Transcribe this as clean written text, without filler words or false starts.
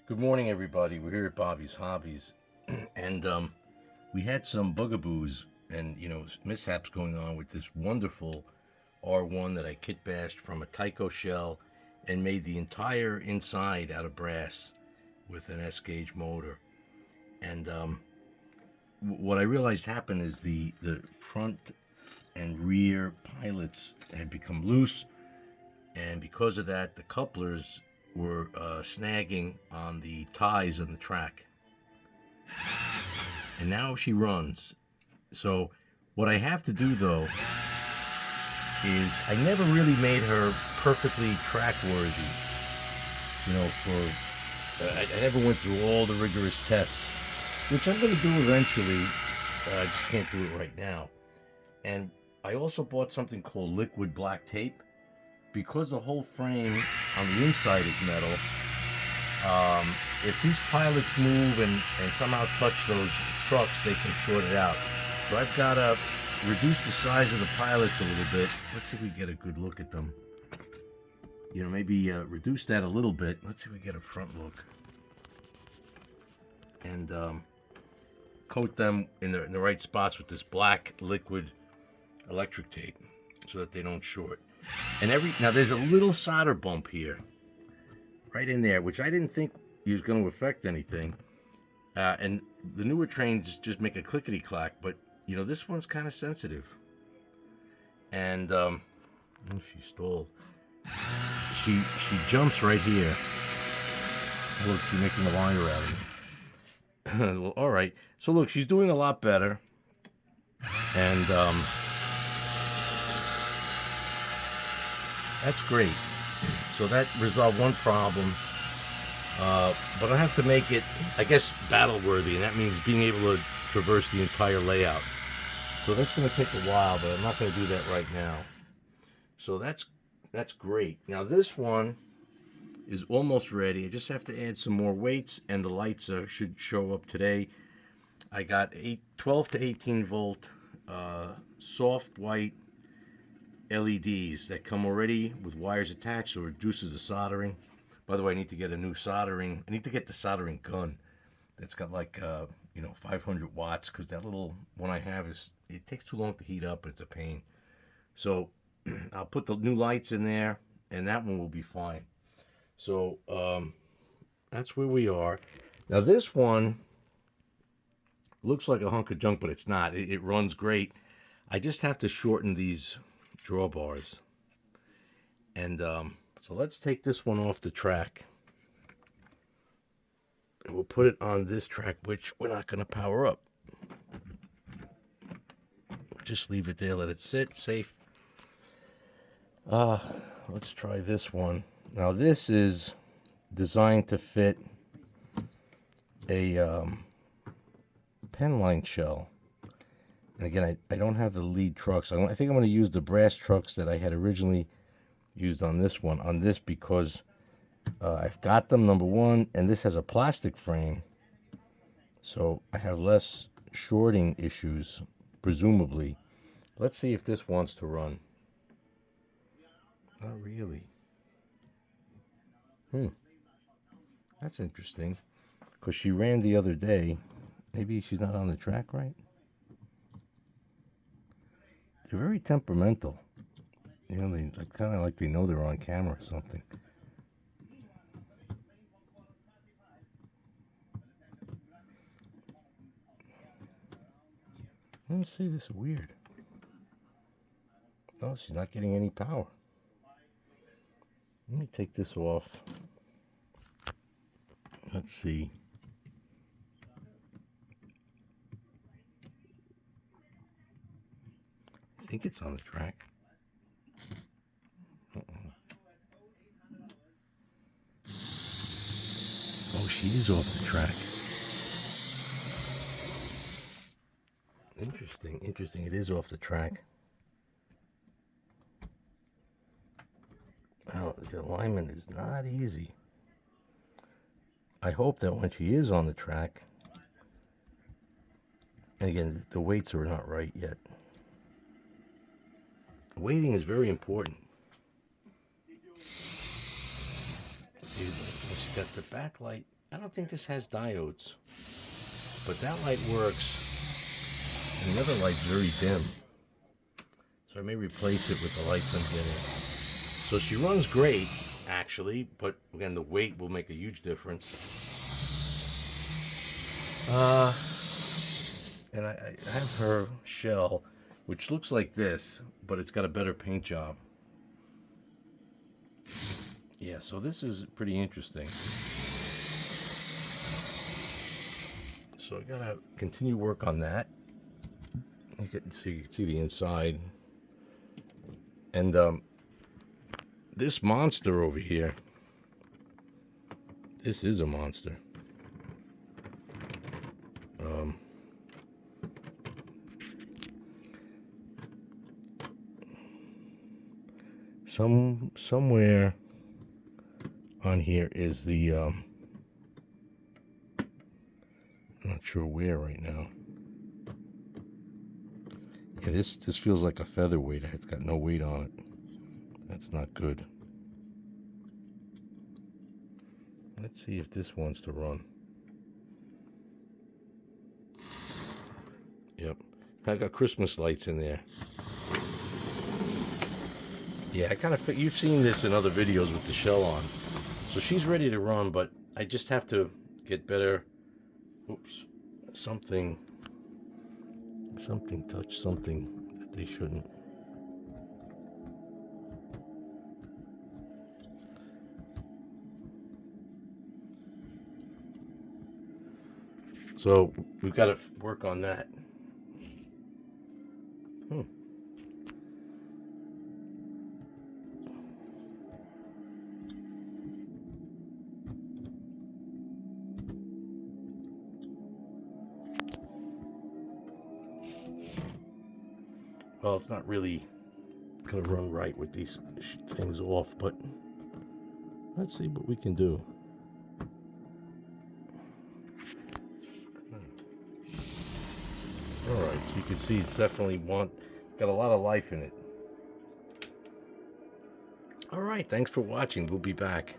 Good morning, everybody. We're here at Bobby's Hobbies, and we had some bugaboos and mishaps going on with this wonderful R-1 that I kitbashed from a Tyco shell and made the entire inside out of brass with an S-gauge motor. And what I realized happened is the front and rear pilots had become loose, and because of that, the couplers were snagging on the ties on the track. And now she runs. So what I have to do, though, is I never really made her perfectly track worthy. I never went through all the rigorous tests, which I'm going to do eventually. I just can't do it right now. And I also bought something called liquid black tape. Because the whole frame on the inside is metal, if these pilots move and somehow touch those trucks, they can short it out. So I've got to reduce the size of the pilots a little bit. Let's see if we get a good look at them. Maybe reduce that a little bit. Let's see if we get a front look. And coat them in the right spots with this black liquid electric tape so that they don't short. And now there's a little solder bump here, right in there, which I didn't think was going to affect anything. And the newer trains just make a clickety clack, but this one's kind of sensitive. And she stalled. She jumps right here. Look, she's making a liar out of me. Well, all right. So look, she's doing a lot better, and that's great. So that resolved one problem. But I have to make it, I guess, battle worthy, and that means being able to traverse the entire layout. So that's going to take a while, but I'm not going to do that right now. So that's great. Now this one is almost ready. I just have to add some more weights, and the lights should show up today. I got 12 to 18 volt soft white LEDs that come already with wires attached, so it reduces the soldering. By the way, I need to get the soldering gun that's got like 500 watts, because that little one I have it takes too long to heat up. It's a pain. So I'll put the new lights in there, and that one will be fine. So that's where we are. Now this one looks like a hunk of junk, but it's not. It runs great. I just have to shorten these drawbars. And so let's take this one off the track. And we'll put it on this track, which we're not going to power up. Just leave it there, let it sit, safe. Let's try this one. Now this is designed to fit a pen line shell. And again, I don't have the lead trucks. I think I'm going to use the brass trucks that I had originally used on this because I've got them, number one, and this has a plastic frame, so I have less shorting issues, presumably. Let's see if this wants to run. Not really. That's interesting, because she ran the other day. Maybe she's not on the track right. They're very temperamental. They kind of like they know they're on camera or something. Let me see, this is weird. Oh, she's not getting any power. Let me take this off. Let's see. I think it's on the track. Oh, she is off the track. Interesting. It is off the track. Well, the alignment is not easy. I hope that when she is on the track, and again, the weights are not right yet. Weighting is very important. She's got the backlight I don't think this has diodes, but that light works. And the other light's very dim, so I may replace it with the lights I'm getting. So she runs great, actually, but again, the weight will make a huge difference. And I have her shell, which looks like this, but it's got a better paint job. Yeah, so this is pretty interesting. So I gotta continue work on that. So you can see the inside. And this monster over here, this is a monster. Somewhere on here is the I'm not sure where right now. Yeah, this feels like a featherweight. It's got no weight on it. That's not good. Let's see if this wants to run. Yep. I got Christmas lights in there. Yeah, I kind of, you've seen this in other videos with the shell on. So she's ready to run, but I just have to get better. Oops. Something touched something that they shouldn't. So we've got to work on that. Well, it's not really gonna run right with these things off, but let's see what we can do. All right, so you can see it's definitely got a lot of life in it. All right, thanks for watching. We'll be back.